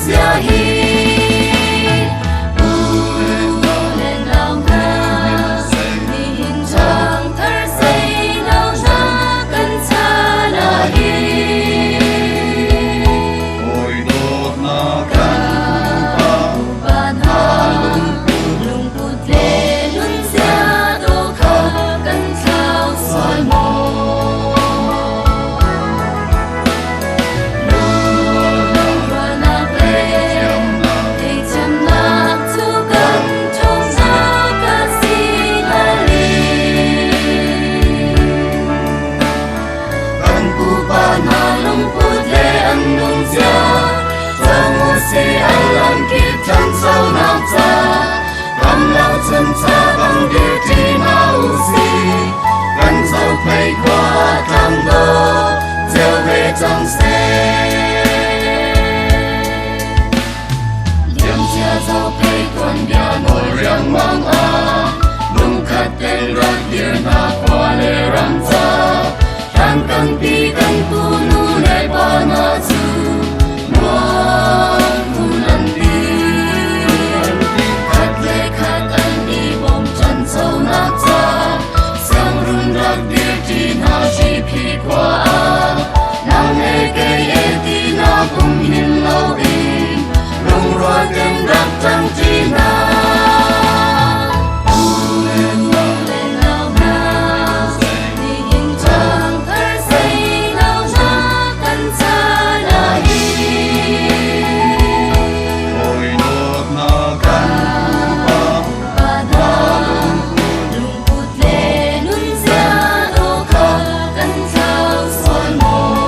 gia hi lên lòng ta đi hình trang thar say nào na cần cha na hi ôi đốt na cần ban ha lung put le nun sia do kha cần sao soi mo chân sâu nam cha cầm lao chân cha bằng địa chỉ nào gì gần dấu cây qua thang đô gieo về trong xe liêm chia dấu cây còn nhà nổi riêng mang a lung khát tên rắc địa na qua lê răng cha thang cần pi cần tu nu lê ba na chu cùng nhìn lâu in lung rồi tên đặt trong trí na lên nào na đi hình trang thar say nào na cần cha na hi ôi đốt na cần ba lung put le nun sia do kha cần sao soi mo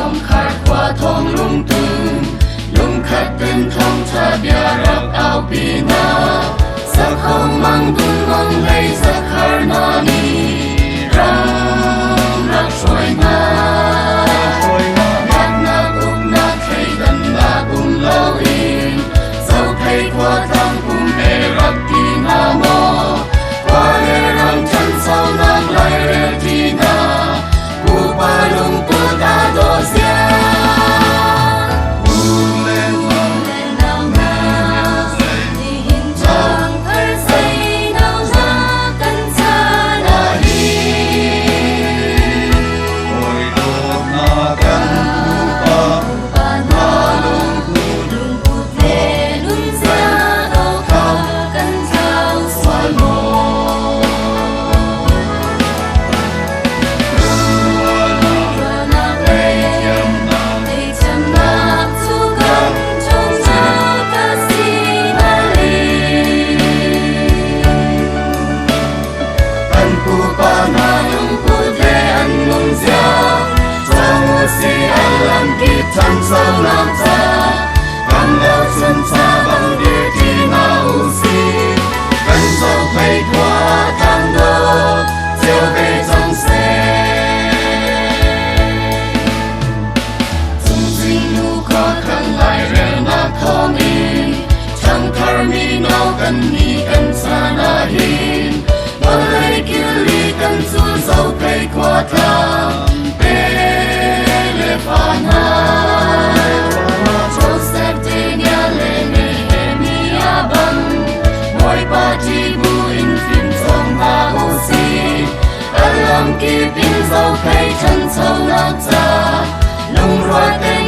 hom khát qua thong lung tung lung khát tên thong cha bia rap ao pi na sa không mang tung mang lay sa khar na ni ram rak soi na yak na uk na khay dan na lâu in sau khay qua thang e rap ti na mo qua le rang chan sau na lai re ti na pa lung tu ta do sia lên nào na đi hình trang thar say nào na cần cha na hi ôi đốt na cần ba lung put le nun sia do kha cần sao soi mo chân sâu nam cha cầm lao chân cha bằng địa chỉ nào gì cần dấu cây qua thang đô gieo về trong xe chung dinh nu khó khăn lại rèn na thong in chẳng thar mi nào cần mi cần cha na hin bởi lấy kia ly cần chu dấu cây qua thang phan hai Joseph Daniel Nehemia bang mỗi party bu in phim trong ha osi alam ki pin dấu cây chân sâu nát cha lung rồi tên